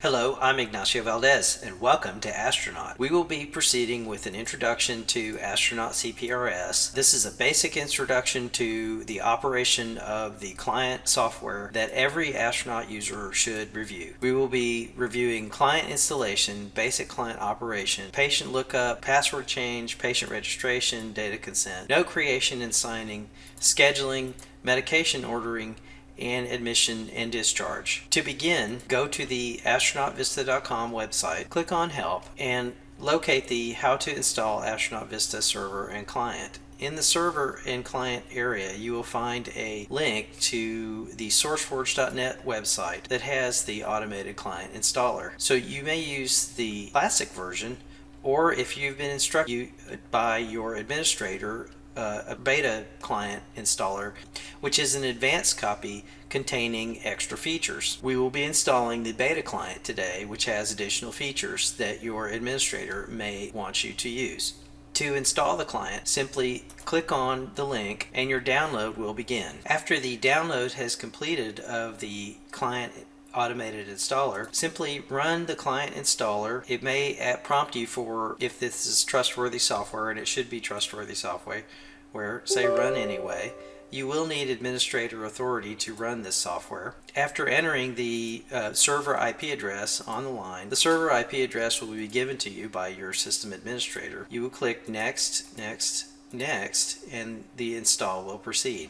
Hello, I'm Ignacio Valdez, and welcome to Astronaut. We will be proceeding with an introduction to Astronaut CPRS. This is a basic introduction to the operation of the client software that every astronaut user should review. We will be reviewing client installation, basic client operation, patient lookup, password change, patient registration, data consent, note creation and signing, scheduling, medication ordering, and admission and discharge. To begin, go to the astronautvista.com website, click on Help, and locate the How to Install Astronaut Vista server and client. In the server and client area, you will find a link to the sourceforge.net website that has the automated client installer. So you may use the classic version, or if you've been instructed by your administrator, a beta client installer, which is an advanced copy containing extra features. We will be installing the beta client today, which has additional features that your administrator may want you to use. To install the client, simply click on the link and your download will begin. After the download has completed of the client automated installer, simply run the client installer. It may prompt you for if this is trustworthy software, and it should be trustworthy software, where say run anyway. You will need administrator authority to run this software. After entering the server IP address on the line, the server IP address will be given to you by your system administrator. You will click Next, Next, Next, and the install will proceed.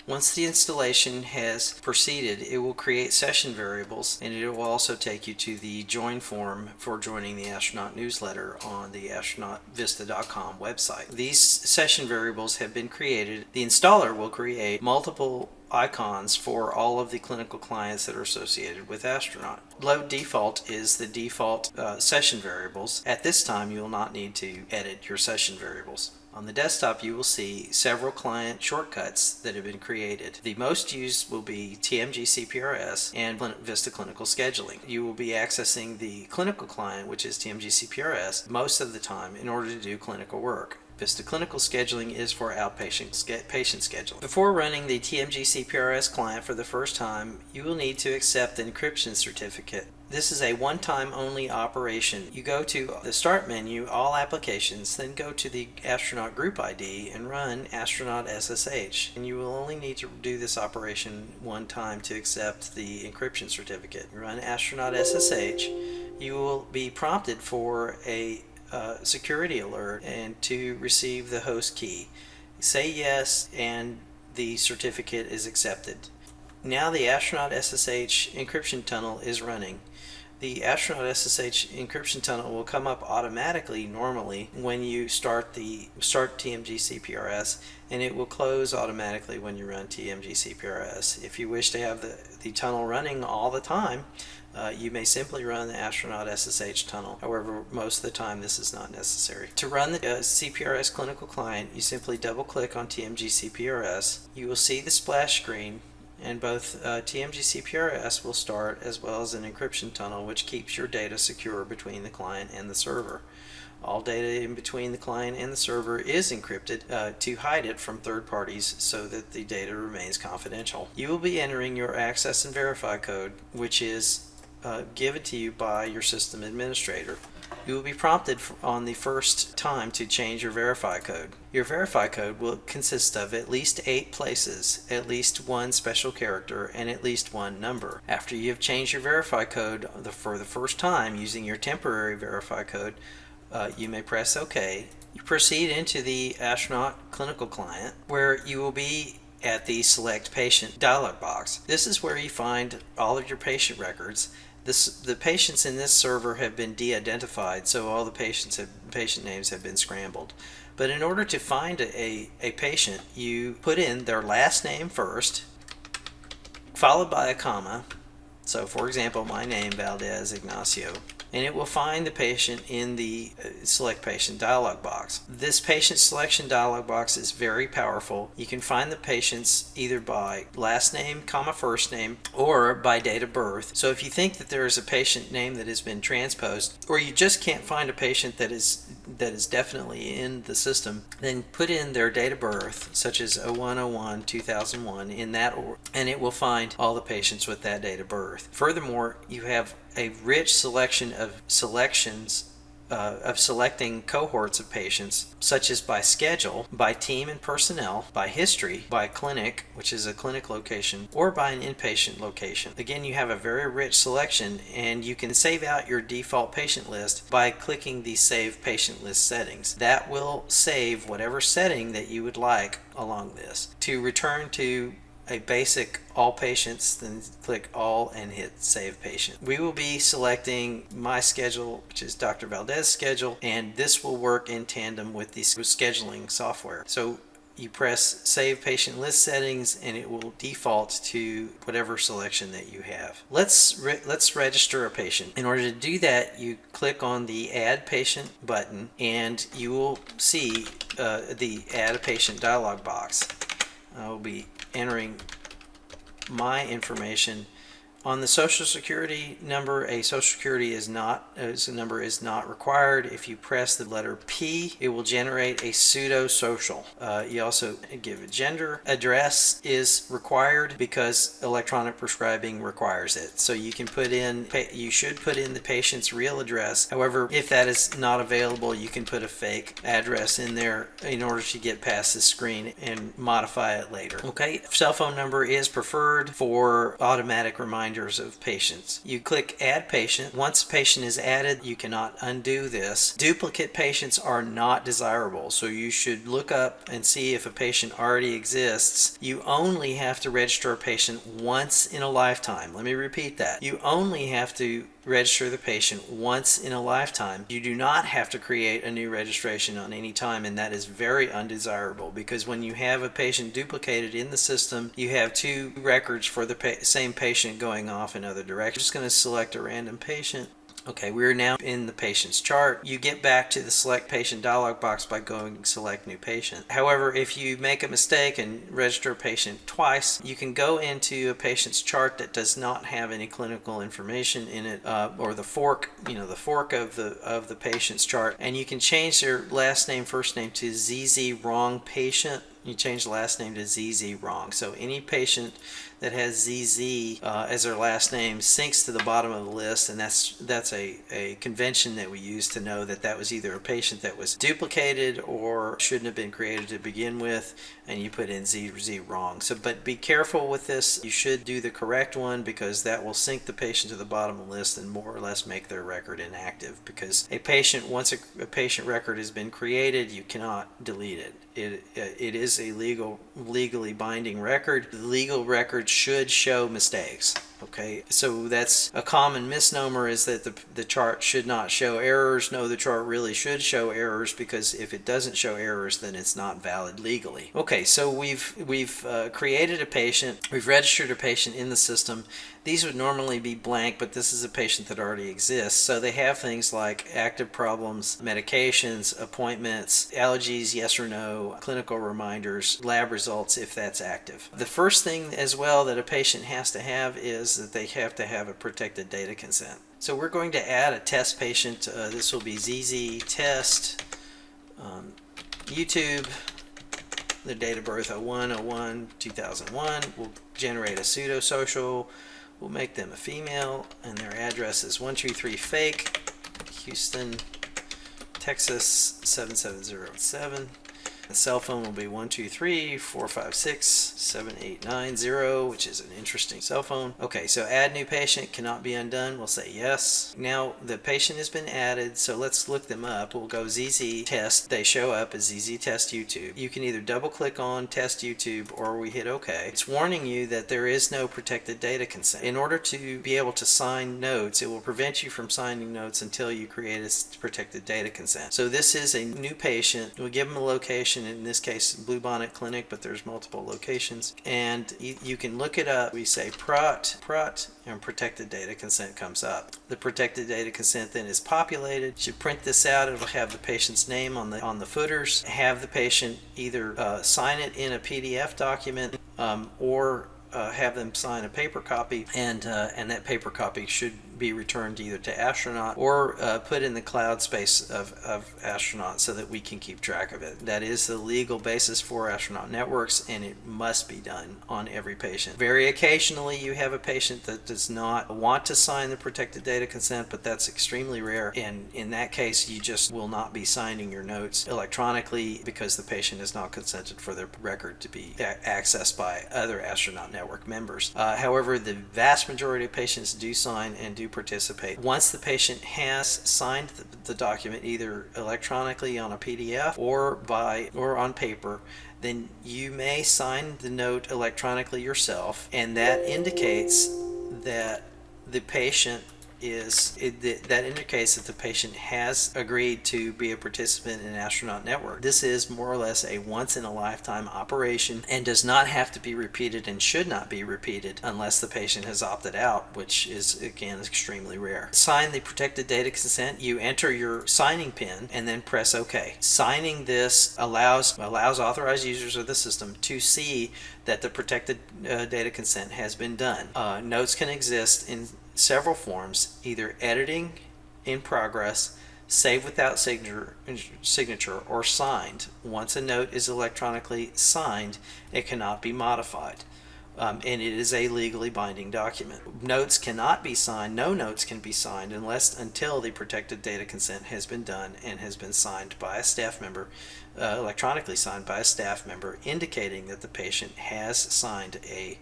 Once the installation has proceeded, it will create session variables, and it will also take you to the join form for joining the astronaut newsletter on the astronautvista.com website. These session variables have been created. The installer will create multiple icons for all of the clinical clients that are associated with Astronaut. Load default is the default session variables. At this time, you will not need to edit your session variables. On the desktop, you will see several client shortcuts that have been created. The most used will be TMG CPRS and Vista Clinical Scheduling. You will be accessing the clinical client, which is TMG CPRS, most of the time in order to do clinical work. Vista Clinical Scheduling is for outpatient patient scheduling. Before running the TMG CPRS client for the first time, you will need to accept the encryption certificate. This is a one-time only operation. You go to the Start menu, All Applications, then go to the Astronaut Group ID and run Astronaut SSH. And you will only need to do this operation one time to accept the encryption certificate. Run Astronaut SSH. You will be prompted for a security alert and to receive the host key. Say yes and the certificate is accepted. Now the Astronaut SSH encryption tunnel is running. The Astronaut SSH encryption tunnel will come up automatically normally when you start TMG CPRS, and it will close automatically when you run TMG CPRS. If you wish to have the tunnel running all the time, you may simply run the Astronaut SSH tunnel. However, most of the time this is not necessary. To run the CPRS clinical client, you simply double click on TMG CPRS. You will see the splash screen, and both TMG CPRS will start, as well as an encryption tunnel which keeps your data secure between the client and the server. All data in between the client and the server is encrypted to hide it from third parties so that the data remains confidential. You will be entering your access and verify code, which is given to you by your system administrator. You will be prompted on the first time to change your verify code. Your verify code will consist of at least 8 places, at least 1 special character, and at least 1 number. After you have changed your verify code for the first time using your temporary verify code, you may press OK. You proceed into the Astronaut Clinical Client, where you will be at the Select Patient dialog box. This is where you find all of your patient records. The patients in this server have been de-identified, so all the patient names have been scrambled. But in order to find a patient, you put in their last name first, followed by a comma. So for example, my name, Valdez Ignacio, and it will find the patient in the Select Patient dialog box. This patient selection dialog box is very powerful. You can find the patients either by last name, comma first name, or by date of birth. So if you think that there is a patient name that has been transposed, or you just can't find a patient that is that is definitely in the system, then put in their date of birth, such as 01/01/2001, in that order, and it will find all the patients with that date of birth. Furthermore, you have a rich selection of selecting cohorts of patients, such as by schedule, by team and personnel, by history, by clinic, which is a clinic location, or by an inpatient location. Again, you have a very rich selection, and you can save out your default patient list by clicking the Save Patient List settings. That will save whatever setting that you would like along this. To return to a basic all patients, then click all and hit save patient. We will be selecting my schedule, which is Dr. Valdez's schedule, and this will work in tandem with the scheduling software. So you press save patient list settings and it will default to whatever selection that you have. Let's register a patient. In order to do that, you click on the add patient button and you will see the add a patient dialog box. I will be entering my information. On the Social Security number, a Social Security number is not required. If you press the letter P, it will generate a pseudo social. You also give a gender. Address is required because electronic prescribing requires it. So you should put in the patient's real address. However, if that is not available, you can put a fake address in there in order to get past the screen and modify it later. Okay, cell phone number is preferred for automatic reminders of patients. You click add patient. Once a patient is added, you cannot undo this. Duplicate patients are not desirable, so you should look up and see if a patient already exists. You only have to register a patient once in a lifetime. Let me repeat that. You only have to register the patient once in a lifetime. You do not have to create a new registration on any time, and that is very undesirable because when you have a patient duplicated in the system, you have two records for the same patient going off in other directions. I'm just going to select a random patient. Okay, we're now in the patient's chart. You get back to the select patient dialog box by going select new patient. However, if you make a mistake and register a patient twice, you can go into a patient's chart that does not have any clinical information in it, or the fork of the patient's chart, and you can change their last name, first name to ZZ wrong patient. You change the last name to ZZ wrong. So any patient that has ZZ as their last name sinks to the bottom of the list, and that's a convention that we use to know that that was either a patient that was duplicated or shouldn't have been created to begin with, and you put in ZZ wrong. So, but be careful with this. You should do the correct one because that will sink the patient to the bottom of the list and more or less make their record inactive, because once a patient record has been created, you cannot delete it. It is a legally binding record. The legal record should show mistakes. Okay, so that's a common misnomer, is that the chart should not show errors. No, the chart really should show errors, because if it doesn't show errors, then it's not valid legally. Okay, so we've created a patient, we've registered a patient in the system. These would normally be blank, but this is a patient that already exists. So they have things like active problems, medications, appointments, allergies, yes or no, clinical reminders, lab results if that's active. The first thing as well that a patient has to have is that they have to have a protected data consent. So we're going to add a test patient. This will be ZZ test, YouTube, the date of birth 01/01/2001. We'll generate a pseudo social. We'll make them a female, and their address is 123 fake, Houston, Texas 77087. The cell phone will be 123-456-7890, which is an interesting cell phone. Okay, so add new patient, cannot be undone. We'll say yes. Now the patient has been added, so let's look them up. We'll go ZZ test. They show up as ZZ test YouTube. You can either double click on test YouTube or we hit OK. It's warning you that there is no protected data consent. In order to be able to sign notes, it will prevent you from signing notes until you create a protected data consent. So this is a new patient. We'll give them a location. In this case, Bluebonnet Clinic, but there's multiple locations, and you can look it up. We say PROT, and protected data consent comes up. The protected data consent then is populated. You should print this out. It'll have the patient's name on the footers. Have the patient either sign it in a PDF document or have them sign a paper copy, and that paper copy should be returned either to Astronaut or put in the cloud space of Astronaut so that we can keep track of it. That is the legal basis for Astronaut networks, and it must be done on every patient. Very occasionally you have a patient that does not want to sign the protected data consent, but that's extremely rare, and in that case you just will not be signing your notes electronically because the patient has not consented for their record to be accessed by other Astronaut network members. However, the vast majority of patients do sign and do participate. Once the patient has signed the document either electronically on a PDF or on paper, then you may sign the note electronically yourself, and that indicates that the patient indicates that the patient has agreed to be a participant in Astronaut Network. This is more or less a once-in-a-lifetime operation and does not have to be repeated and should not be repeated unless the patient has opted out, which is, again, extremely rare. Sign the protected data consent. You enter your signing PIN and then press OK. Signing this allows authorized users of the system to see that the protected data consent has been done. Notes can exist in several forms, either editing in progress, save without signature, or signed. Once a note is electronically signed, it cannot be modified, and it is a legally binding document. Notes cannot be signed. No notes can be signed until the protected data consent has been done and has been signed by a staff member, electronically signed by a staff member, indicating that the patient has signed a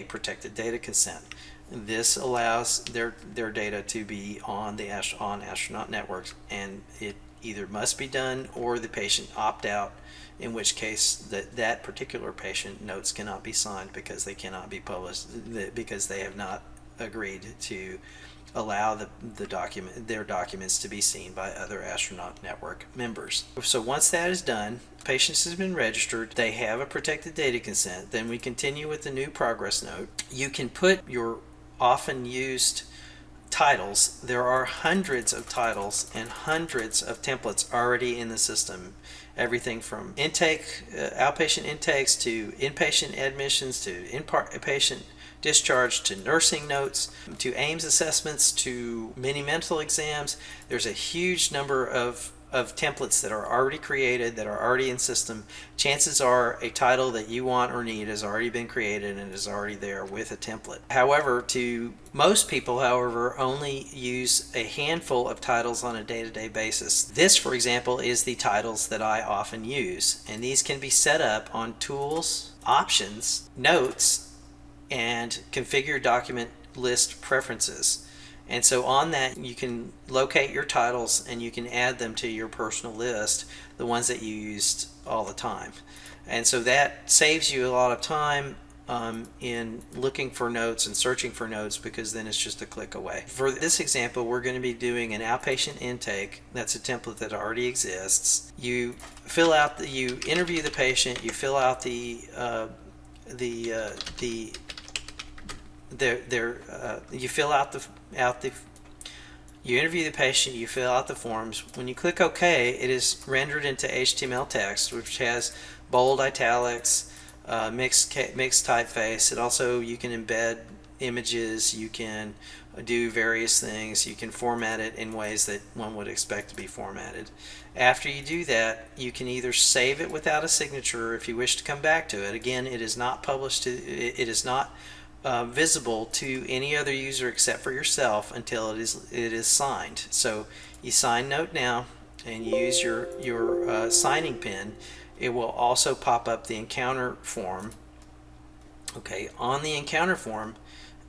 protected data consent. This allows their data to be on Astronaut networks, and it either must be done or the patient opt out, in which case that particular patient notes cannot be signed because they cannot be published, because they have not agreed to allow their documents to be seen by other Astronaut network members. So once that is done, patients has been registered, they have a protected data consent, then we continue with the new progress note. You can put your often used titles. There are hundreds of titles and hundreds of templates already in the system. Everything from outpatient intakes to inpatient admissions to inpatient discharge to nursing notes to AIMS assessments to mini mental exams. There's a huge number of templates that are already created, that are already in system. Chances are a title that you want or need has already been created and is already there with a template. However, most people, only use a handful of titles on a day-to-day basis. This, for example, is the titles that I often use, and these can be set up on Tools, Options, Notes, and Configure Document List Preferences. And so on that, you can locate your titles and you can add them to your personal list, the ones that you used all the time. And so that saves you a lot of time in looking for notes and searching for notes, because then it's just a click away. For this example, we're going to be doing an outpatient intake. That's a template that already exists. You interview the patient, you fill out you interview the patient, you fill out the forms. When you click OK, it is rendered into HTML text, which has bold, italics, mixed typeface. It also, you can embed images, you can do various things, you can format it in ways that one would expect to be formatted. After you do that, you can either save it without a signature if you wish to come back to it. Again, it is not published to, it is not visible to any other user except for yourself until it is signed. So you sign note now and you use your signing pin. It will also pop up the encounter form. Okay, on the encounter form,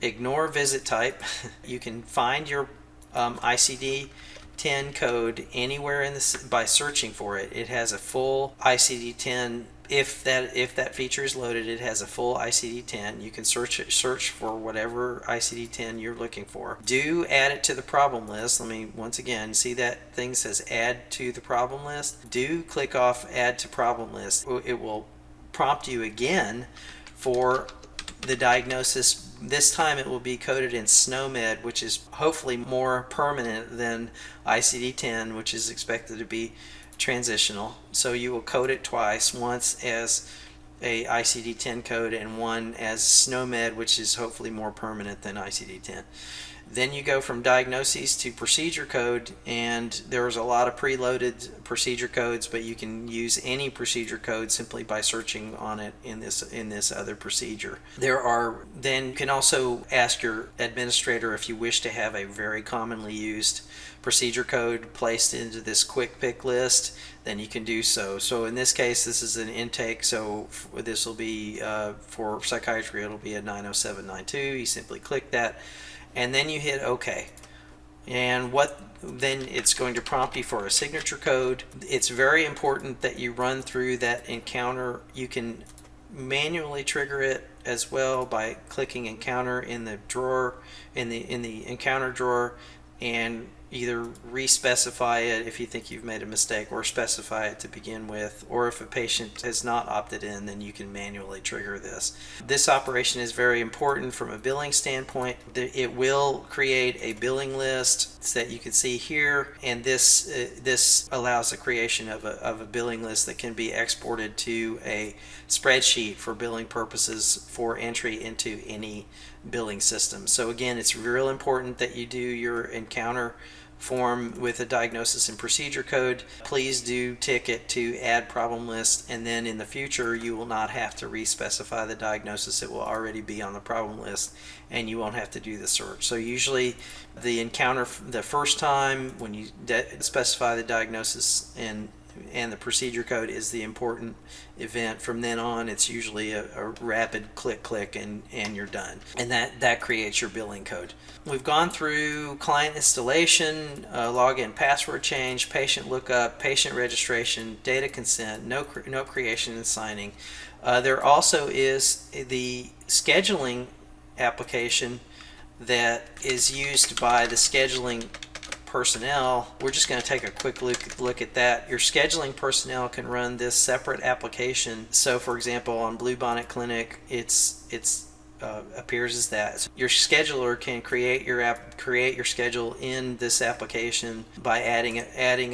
ignore visit type. You can find your ICD-10 code anywhere by searching for it. It has a full ICD-10. If that feature is loaded, it has a full ICD-10. You can search for whatever ICD-10 you're looking for. Do add it to the problem list. Let me once again see that thing says add to the problem list. Do click off add to problem list. It will prompt you again for the diagnosis. This time it will be coded in SNOMED, which is hopefully more permanent than ICD-10, which is expected to be transitional. So you will code it twice, once as a ICD-10 code and one as SNOMED, which is hopefully more permanent than ICD-10. Then you go from diagnoses to procedure code, and there's a lot of preloaded procedure codes, but you can use any procedure code simply by searching on it in this other procedure. Then you can also ask your administrator if you wish to have a very commonly used procedure code placed into this quick pick list, then you can do so. So in this case, this is an intake, so this will be for psychiatry, it'll be a 90792. You simply click that, and then you hit OK. And then it's going to prompt you for a signature code. It's very important that you run through that encounter. You can manually trigger it as well by clicking encounter in the drawer, in the encounter drawer, and either re-specify it if you think you've made a mistake, or specify it to begin with. Or if a patient has not opted in, then you can manually trigger this. This operation is very important from a billing standpoint. It will create a billing list that you can see here, and this allows the creation of a billing list that can be exported to a spreadsheet for billing purposes for entry into any billing system. So again, it's real important that you do your encounter form with a diagnosis and procedure code. Please do tick it to add problem list, and then in the future you will not have to re-specify the diagnosis. It will already be on the problem list and you won't have to do the search. So usually the encounter the first time when you specify the diagnosis and the procedure code is the important event. From then on, it's usually a rapid click and you're done, and that creates your billing code. We've gone through client installation, login password change, patient lookup, patient registration, data consent, note creation and signing. There also is the scheduling application that is used by the scheduling personnel. We're just going to take a quick look at that. Your scheduling personnel can run this separate application. So for example, on Bluebonnet Clinic, it's appears as that. So your scheduler can create your schedule in this application by adding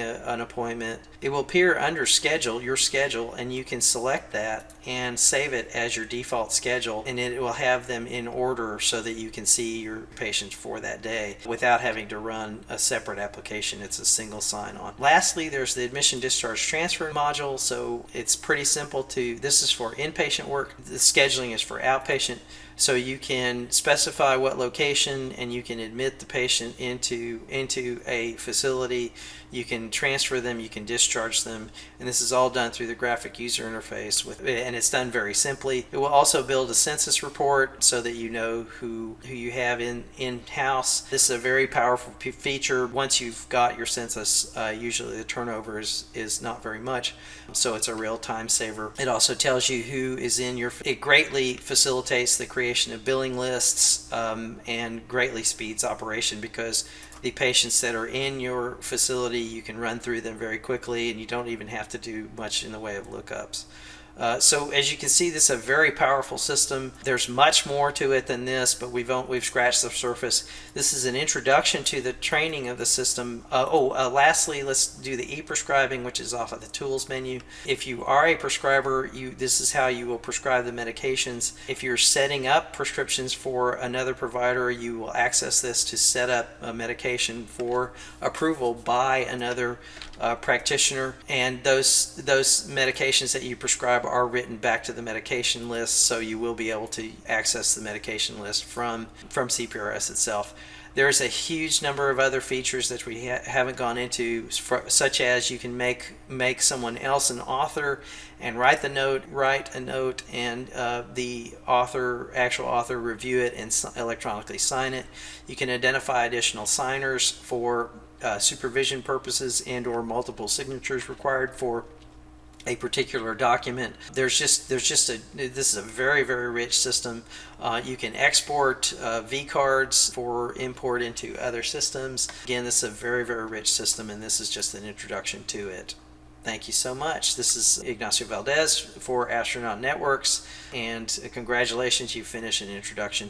an appointment. It will appear under schedule, your schedule, and you can select that and save it as your default schedule, and it will have them in order so that you can see your patients for that day without having to run a separate application. It's a single sign-on. Lastly, there's the admission discharge transfer module. So it's pretty simple this is for inpatient work. The scheduling is for outpatient. So you can specify what location, and you can admit the patient into a facility. You can transfer them, you can discharge them, and this is all done through the graphic user interface, and it's done very simply. It will also build a census report so that you know who you have in-house. This is a very powerful feature. Once you've got your census, usually the turnover is not very much, so it's a real time saver. It also tells you who is in it greatly facilitates the creation of billing lists, and greatly speeds operation, because the patients that are in your facility, you can run through them very quickly, and you don't even have to do much in the way of lookups. So as you can see, this is a very powerful system. There's much more to it than this, but we've scratched the surface. This is an introduction to the training of the system. Lastly, let's do the EPrescribing, which is off of the tools menu. If you are a prescriber, this is how you will prescribe the medications. If you're setting up prescriptions for another provider, you will access this to set up a medication for approval by another practitioner, and those medications that you prescribe are written back to the medication list, so you will be able to access the medication list from CPRS itself. There's a huge number of other features that we haven't gone into, such as you can make someone else an author and write a note, and the actual author review it and electronically sign it. You can identify additional signers for supervision purposes and or multiple signatures required for a particular document. This is a very, very rich system. You can export V cards for import into other systems. Again, this is a very, very rich system, and this is just an introduction to it. Thank you so much. This is Ignacio Valdez for Astronaut Networks, and congratulations, you finished an introduction